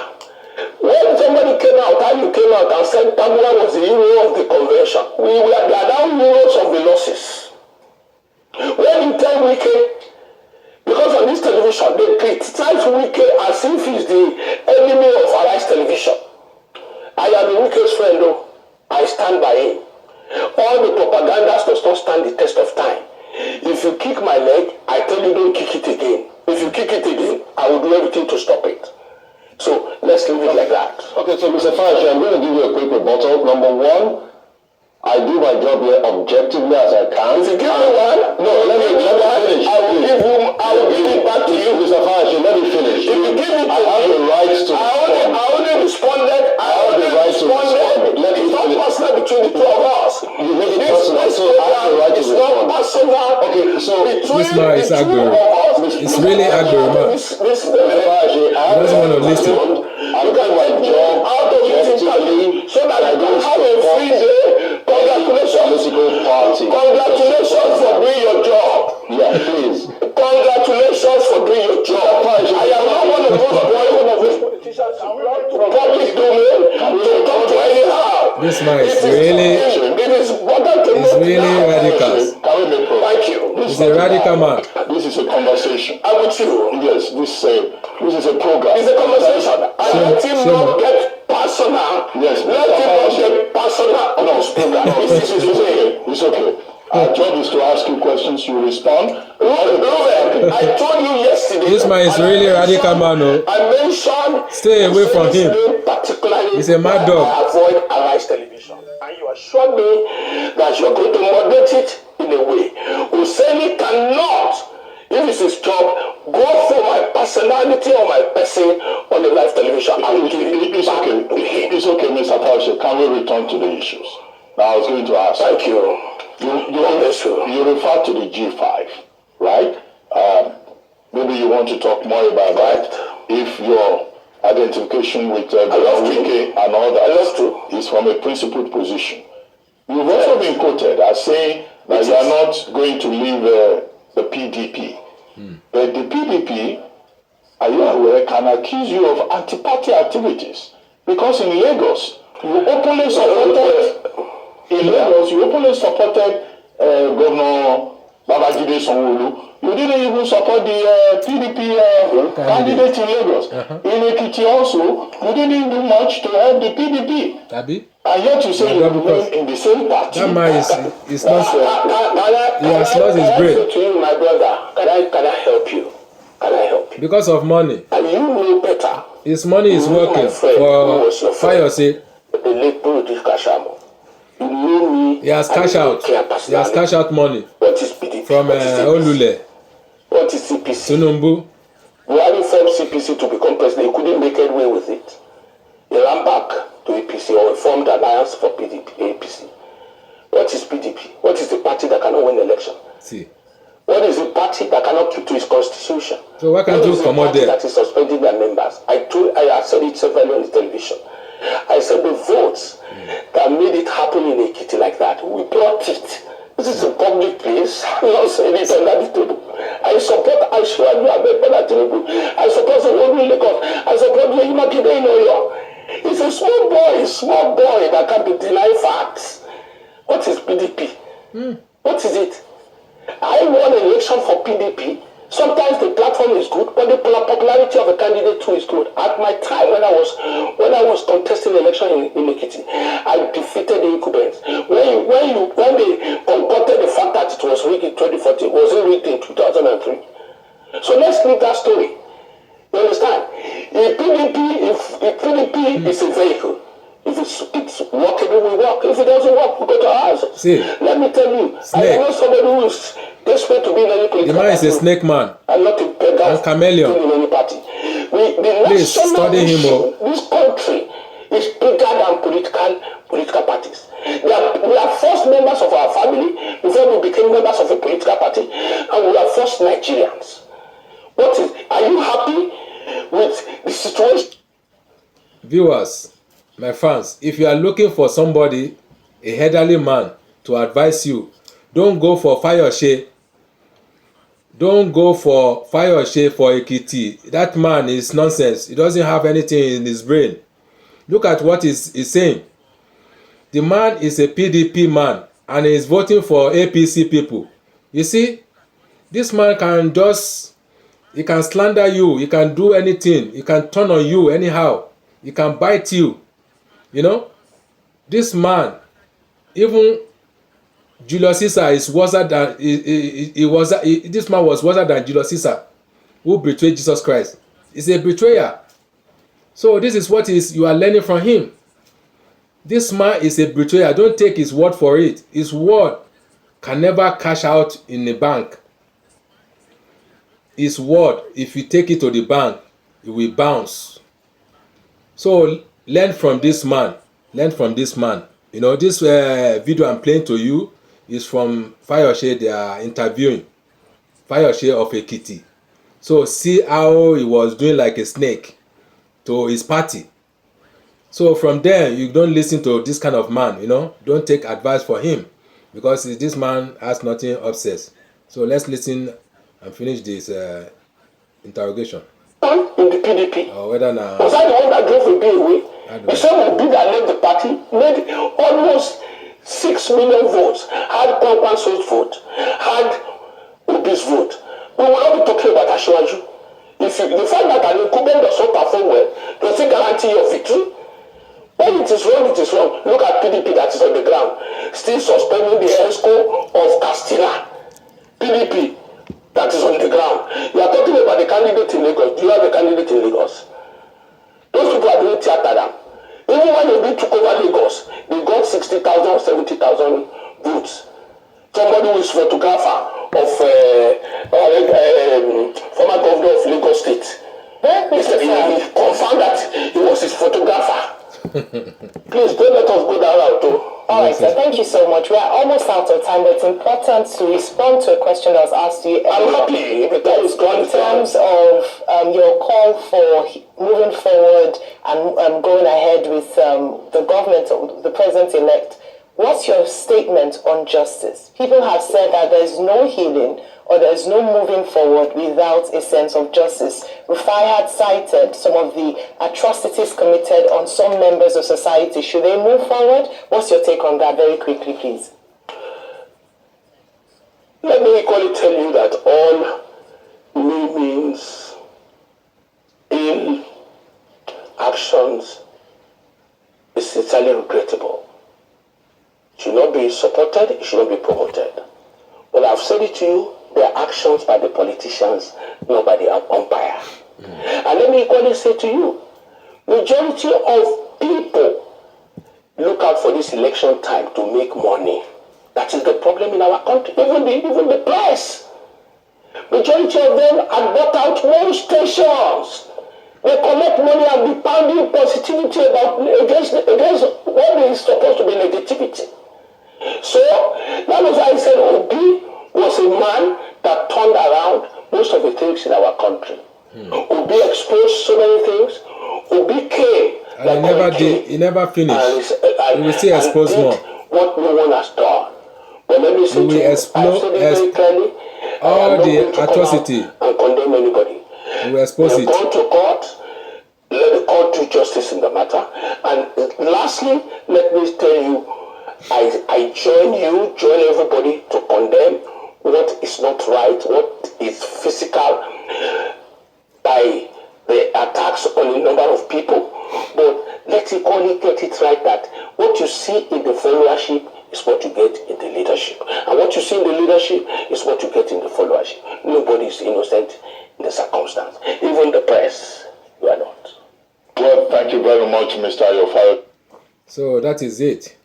When somebody came out, how you came out and said Tamura was the hero of the convention, we are now heroes of the losses. When you tell Wike, because on this television they criticize Wike as if he's the enemy of Arise television. I am Wike's friend though. I stand by him. All the propagandas does not stand the test of time. If you kick my leg, I tell you don't kick it again. If you kick it again, I will do everything to stop it. So let's leave it like that. Okay, so Mr. Fayose, I'm going to give you a quick rebuttal. Number one, I do my job here objectively as I can. If you give me one, no, let me finish. I will give it back to you. Mr. Fayose, let me finish. If you give it to I have the rights to respond. I only responded. I have the rights to respond. It's not personal between the two of us. You make it personal, so I have the right to respond. It's not personal. Okay, so this man is angry. It's really angry, man. Mr. Fayose, He doesn't want to listen. I do my job objectively so that I don't have a free day. Congratulations. Political party. Congratulations for doing your job. Yeah, please. Congratulations for doing your job. I am not one of those politicians who want to public domain to talk to anyhow. This man is really radical. Thank you. He's a radical man. This is a conversation. I'm with you. Yes, this is a program. It's a conversation. And let him not get personal. Yes, let him not get personal on this program. It's okay. Our job is to ask you questions, you respond. Ruben, I told you yesterday. This man is really radical man. No? I mentioned. Stay away from him. He's a mad dog. I avoid Arise television. And you assured me that you're going to moderate it in a way. Husseini cannot, if it's his job, go for my personality or my person on the live television. I will give it back to him. It's okay, Mr. Fayose. Can we return to the issues? Now, I was going to ask. Thank you. You refer to the G5, right? Maybe you want to talk more about that. If your identification with Wike and all that is from a principled position. You've also been quoted as saying that you are not going to leave the PDP. But the PDP, are you aware, can accuse you of anti-party activities. Because in Lagos, you openly supported Governor Babajide Sanwo-Olu. You didn't even support the PDP candidate in Lagos. In Ekiti also, you didn't do much to help the PDP. And yet you say you double cross. remain in the same party. That man is not. He has lost his Can I brain say to you, my brother, can I help you? Can I help you? because of money. And you know better. His money is You know working my friend, who for was your friend? Fayose. The late British Kashamo. You know me. He has and cash you know out. care He has personally. cash out money What is PDP? from What is CPC? Olule, What is CPC? Tunumbu. Buhari formed CPC to become president. He couldn't make headway with it. He ran back to APC or formed alliance for PDP, APC. What is PDP? What is the party that cannot win election? See. What is the party that cannot keep to its constitution? So why can't you come out there? That is suspending their members. I said it several on the television. I said the votes that made it happen in Ekiti like that, we brought it. This is a public place. I'm not saying it under the table. I support Ashwaju Abedbala Tinubu. I support the Olú Lagos. I support the Imakide in Oyo. He's a small boy that can't be denied facts. What is PDP? What is it? I won an election for PDP. Sometimes the platform is good, but the popularity of a candidate too is good. At my time when I was contesting the election in Ekiti, I defeated the incumbents. When they concocted the fact that it was rigged in 2014, was it rigged in 2003? So let's leave that story. You understand? If PDP is a vehicle, if it's workable, we work. If it doesn't work, we go to our houses. See, let me tell you, snake. I am not somebody who is desperate to be in any political The man is a snake man. I'm not a beggar And chameleon. in any party. Please study him. This country is bigger than political parties. We are first members of our family before we became members of a political party, and we are first Nigerians. Are you happy with the situation? Viewers, my fans, if you are looking for somebody, a elderly man, to advise you, don't go for Fayose. Don't go for Fayose for Ekiti. That man is nonsense. He doesn't have anything in his brain. Look at what he's saying. The man is a PDP man and he is voting for APC people. You see, this man can he can slander you, he can do anything, he can turn on you anyhow, he can bite you. You know, this man, even Julius Caesar is worse than this man was worse than Julius Caesar, who betrayed Jesus Christ. He's a betrayer. So this is what you are learning from him. This man is a betrayer. Don't take his word for it. His word can never cash out in a bank. His word, if you take it to the bank, it will bounce. So learn from this man. Learn from this man. You know, this video I'm playing to you is from Fayose. They are interviewing Fayose of Ekiti. So see how he was doing like a snake to his party. So from there, you don't listen to this kind of man, you know. Don't take advice for him because this man has nothing obsessed. So let's listen and finish this interrogation. In the PDP. Or whether now. Was I the one that drove Obi away? The same Obi that left the party made almost 6 million votes, had Kwankwanso's vote, had Obi's vote. We will not be talking about Ashwaju. If the fact that an incumbent does not perform well, does it guarantee your victory? When it is wrong, it is wrong. Look at PDP that is on the ground, still suspending the ESCO of Castilla. PDP that is on the ground. You are talking about the candidate in Lagos. Do you have a candidate in Lagos? Those people are doing theater now. Even when they took over Lagos, they got 60,000 or 70,000 votes. Somebody who is photographer of former governor of Lagos State. He confirmed that he was his photographer. Please don't let us go down out too. All right, sir. Thank you so much. We are almost out of time, but it's important to respond to a question that was asked to you earlier. I'm happy if the time is gone. In terms of your call for moving forward and going ahead with the government, the president-elect, what's your statement on justice? People have said that there's no healing or there's no moving forward without a sense of justice. Rufai had cited some of the atrocities committed on some members of society. Should they move forward? What's your take on that very quickly, please? Let me equally tell you that all means ill actions is sincerely regrettable. It should not be supported, it should not be promoted. But I've said it to you, they are actions by the politicians, not by the umpire. And let me equally say to you, majority of people look out for this election time to make money. That is the problem in our country. Even the press. Majority of them have bought out most stations. They collect money and be pounding positivity against what is supposed to be negativity. So that was why I said Obi was a man that turned around most of the things in our country. Obi exposed so many things. Obi came. And he never finished. He will still expose more. What no one has done. But let me say to you, I've said it very clearly. All the atrocity. And condemn anybody. He will expose it. Go to court. Let the court do justice in the matter. And lastly, let me tell you, I join everybody to condemn what is not right, what is physical by the attacks on a number of people. But let's equally get it right that what you see in the followership is what you get in the leadership. And what you see in the leadership is what you get in the followership. Nobody is innocent in the circumstance. Even the press, you are not. Well, thank you very much, Mr. Ayofalo. So that is it.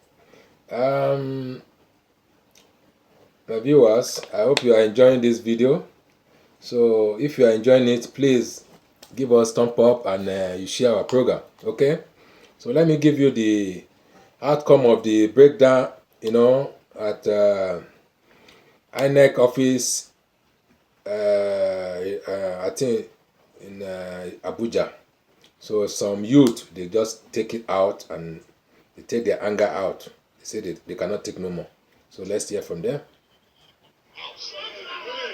My viewers, I hope you are enjoying this video. So if you are enjoying it, please give us thumb up and you share our program. Okay, so let me give you the outcome of the breakdown, at INEC office, I think in Abuja. So some youth, they just take it out and they take their anger out. They say they cannot take no more. So let's hear from them.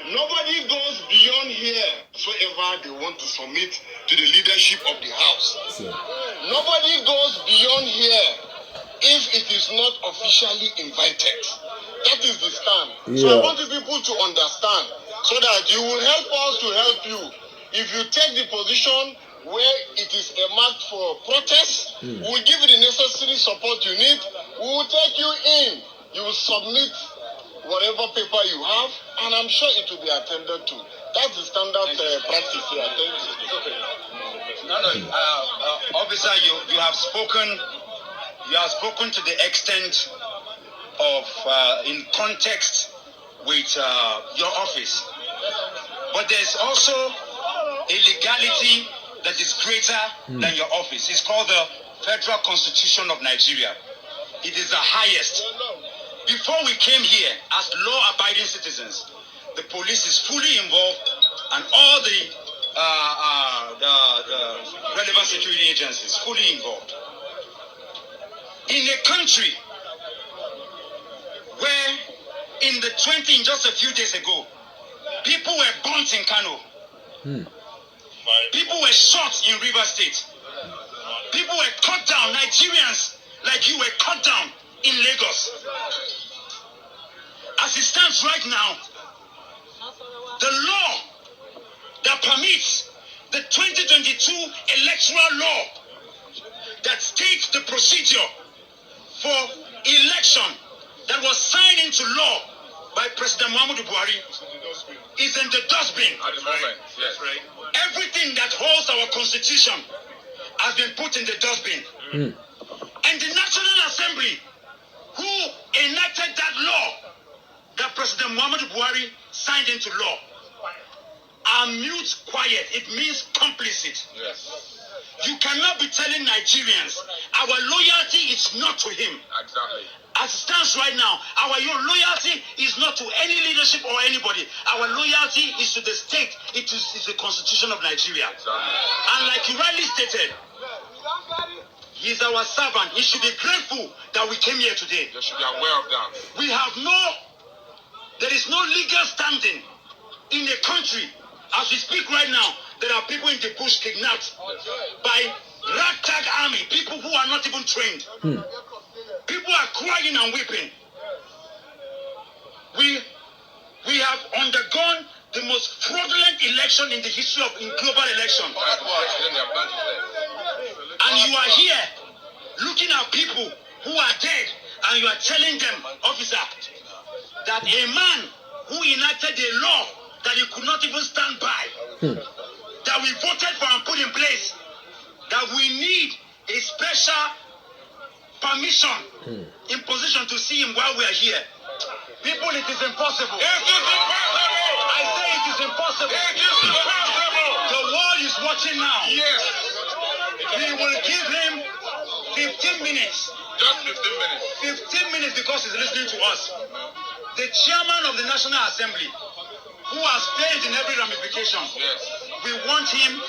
Nobody goes beyond here whatsoever they want to submit to the leadership of the house. So, nobody goes beyond here if it is not officially invited. That is the stand. Yeah. So I want you people to understand so that you will help us to help you. If you take the position where it is earmarked for protest, we will give you the necessary support you need. We will take you in. You will submit whatever paper you have, and I'm sure it will be attended to. That's the standard practice here. Officer, you have spoken. You have spoken to the extent of in context with your office, but there's also a legality that is greater than your office. It's called the Federal Constitution of Nigeria. It is the highest. Before we came here as law-abiding citizens, the police is fully involved and all the relevant security agencies fully involved. In a country where in just a few days ago, people were burnt in Kano. People were shot in River State. People were cut down. Nigerians like you were cut down in Lagos. As it stands right now, the law that permits the 2022 electoral law that states the procedure for election that was signed into law by President Muhammadu Buhari is in the dustbin. At the moment, yes. Right. Everything that holds our constitution has been put in the dustbin. And the National Assembly, who enacted that law that President Muhammadu Buhari signed into law, are mute quiet. It means complicit. Yes. You cannot be telling Nigerians our loyalty is not to him. Exactly. As it stands right now, our loyalty is not to any leadership or anybody. Our loyalty is to the state. It is the Constitution of Nigeria. Exactly. And like you rightly stated, he's our servant. He should be grateful that we came here today. You should be aware of that. There is no legal standing in a country. As we speak right now, there are people in the bush kidnapped by ragtag army, people who are not even trained. People are crying and weeping. We have undergone the most fraudulent election in the history of global election. And you are here looking at people who are dead, and you are telling them, officer, that a man who enacted a law that he could not even stand by, that we voted for and put in place, that we need a special permission in position to see him while we are here. People, it is impossible. It is impossible. I say it is impossible. It is impossible. The world is watching now. Yes. We will give him 15 minutes. Just 15 minutes. 15 minutes because he's listening to us. The chairman of the National Assembly, who has failed in every ramification, yes, we want him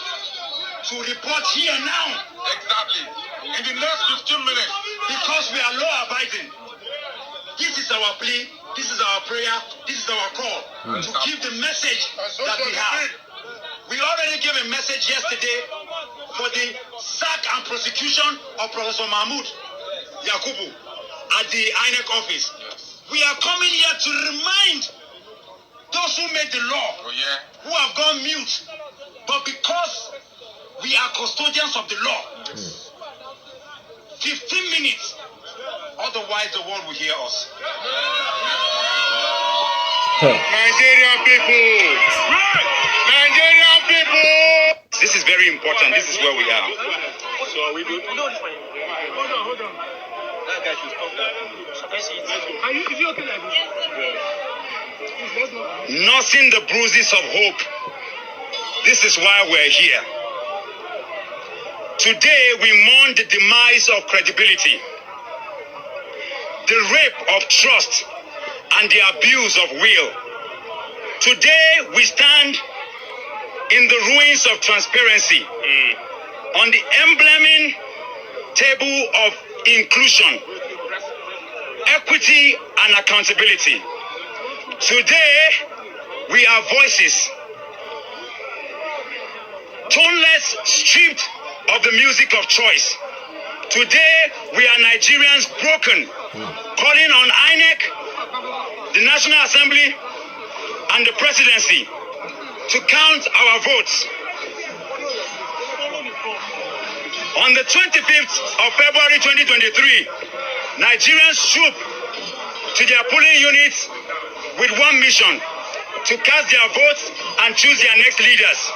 to report here now. Exactly. In the next 15 minutes. Because we are law abiding. This is our plea. This is our prayer. This is our call to give the message that we have. We already gave a message yesterday for the sack and prosecution of Professor Mahmoud Yakubu at the INEC office. We are coming here to remind those who made the law, who have gone mute, but because we are custodians of the law, 15 minutes, otherwise the world will hear us. Nigerian people! Nigerian people! This is very important. This is where we are. So are we good? No, it's fine. Hold on. That guy should stop that. Are you okay like this? Nursing the bruises of hope. This is why we're here. Today we mourn the demise of credibility, the rape of trust, and the abuse of will. Today we stand in the ruins of transparency, on the emblem table of inclusion, equity, and accountability. Today we are voices, toneless, stripped of the music of choice. Today we are Nigerians broken, calling on INEC, the National Assembly, and the presidency to count our votes. On the 25th of February 2023, Nigerians troop to their polling units with one mission: to cast their votes and choose their next leaders.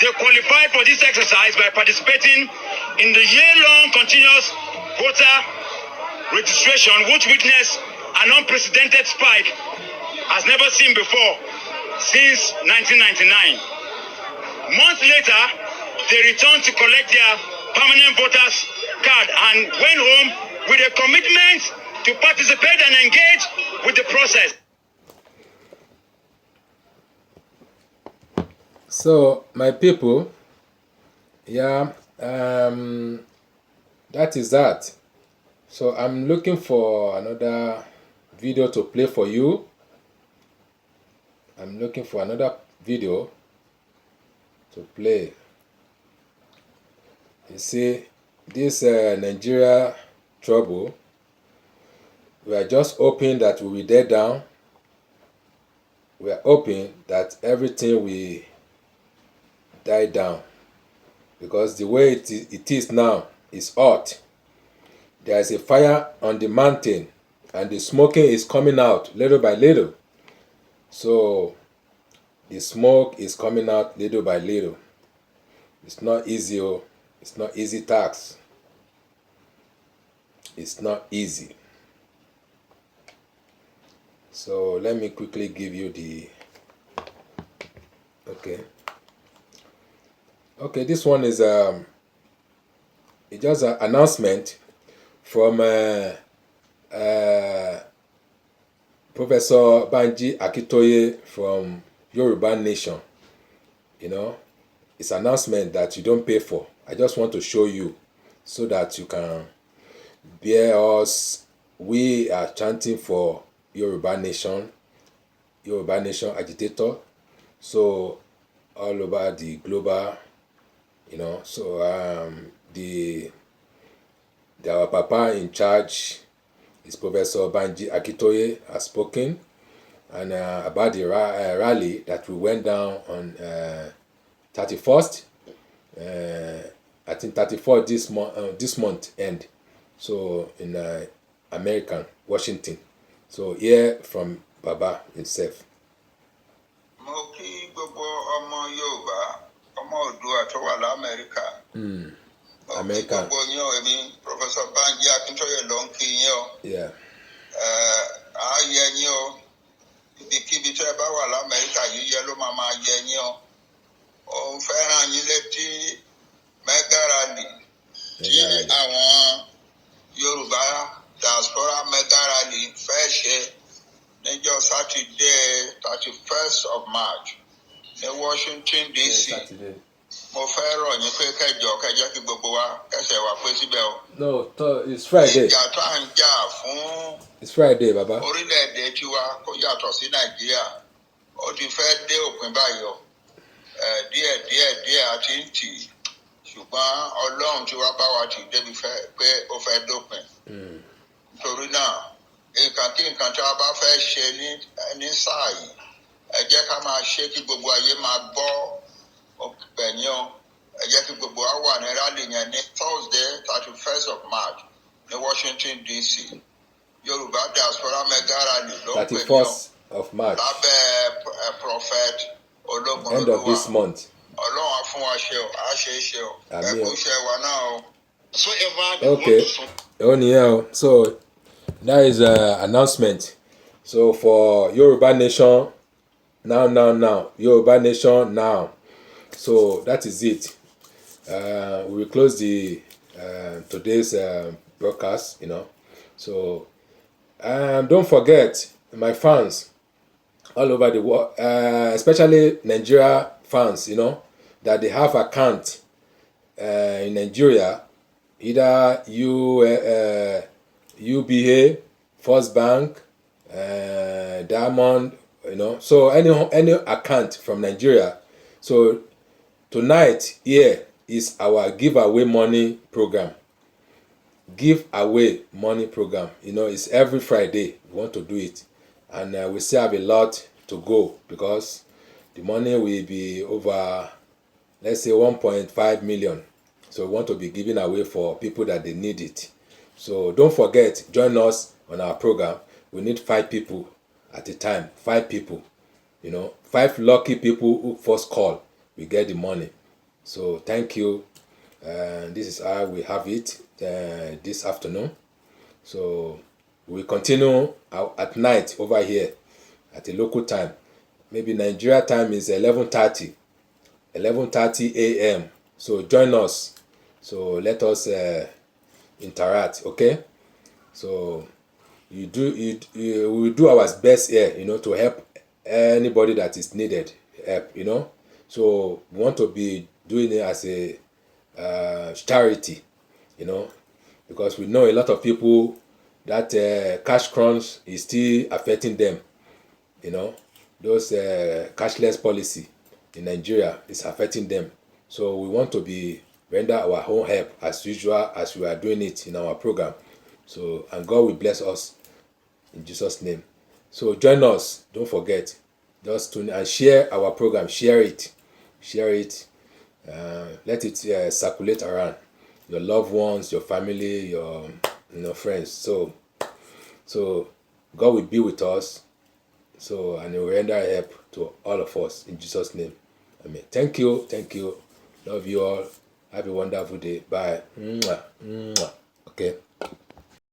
They qualified for this exercise by participating in the year-long continuous voter registration, which witnessed an unprecedented spike as never seen before since 1999. Months later, they returned to collect their permanent voters card and went home with a commitment to participate and engage with the process. So, my people, that is that. So, I'm looking for another video to play for you. I'm looking for another video to play. You see, this Nigeria trouble, we are just hoping that we will dead down. We are hoping that everything will die down, because the way it is now is hot. There is a fire on the mountain and the smoking is coming out little by little. So the smoke is coming out little by little. It's not easy. It's not easy task. It's not easy. So let me quickly give you the okay, this one is it's just an announcement from Professor Banji Akitoye from Yoruba Nation. You know, it's an announcement that you don't pay for. I just want to show you so that you can bear us. We are chanting for Yoruba Nation agitator. So all over the global, you know. So our papa in charge is Professor Banji Akitoye has spoken, and about the rally that we went down on 31st I think 34 this month end. So in American, Washington. So hear from Baba himself. Mo kí gbogbo ọmọ Yorùbá, ọmọ Oòduà tó wà l'Amẹ́ríkà. Mo kí gbogbo yín o, èmi Professor Banji Akintoye ló ń kí yín o. À yẹ yín o. Ibikíbi tẹ́ bá wà l'Amẹ́ríkà yíyẹ ló máa yẹ yín o. Ó ń fẹ́ràn yín létí mega rally tí àwọn Yorùbá diaspora mega rally fẹ́ ṣe níjọ́ Saturday 31st of March ní Washington DC. Mo fẹ́ rọ̀ yín pé kẹjọ kí gbogbo wa kẹsẹ̀ wá pé síbẹ̀ o. No, it's Friday. Ìjà tá à ń jà fún It's Friday, Baba. Orílẹ̀-èdè tiwa kó yàtọ̀ sí Nàìjíríà. Ó ti fẹ́ dé òpin báyìí o. Díẹ̀ àti ń tì í. Ṣùgbọ́n Ọlọ́run tí wá bá wa tì débi pé ó fẹ́ dópin. Nítorí náà, nǹkan tí a bá fẹ́ ṣe ní sáà yìí, ẹ jẹ́ ká máa ṣe kí gbogbo ayé máa gbọ́ ẹ̀yìn o. Ẹ jẹ́ kí gbogbo wa wà ní rally yẹn ní Thursday 31st of March ní Washington DC. Yorùbá diaspora mega rally ló ń pè ní 31st of March. Lábẹ́ prophet Ológun End of this month. Ọlọ́run á fún wa ṣe o, á ṣe é ṣe o. Ẹ kú iṣẹ́ wa náà o. Okay. So that is an announcement. So for Yoruba Nation, now. Yoruba Nation now. So that is it. We will close the today's broadcast, So don't forget, my fans all over the world, especially Nigeria fans, that they have account in Nigeria, either UBA, First Bank, Diamond, so any account from Nigeria. So tonight here is our giveaway money program. Giveaway money program. It's every Friday. We want to do it, and we still have a lot to go because the money will be over, let's say 1.5 million. So we want to be giving away for people that they need it. So don't forget, join us on our program. We need 5 people at a time. 5 people. 5 lucky people who first call, we get the money. So thank you. This is how we have it this afternoon. So we continue at night over here at a local time. Maybe Nigeria time is 11:30 a.m. So join us. So let us interact, okay? So we will do our best here, to help anybody that is needed help, So we want to be doing it as a charity, because we know a lot of people that cash crunch is still affecting them, those cashless policy in Nigeria is affecting them. So we want to be render our own help as usual as we are doing it in our program. So, and God will bless us in Jesus' name. So join us. Don't forget. Just tune and share our program. Share it. Let it circulate around your loved ones, your family, your friends. So God will be with us. So, and He will render help to all of us in Jesus' name. Amen. Thank you. Love you all. Have a wonderful day. Bye. Okay.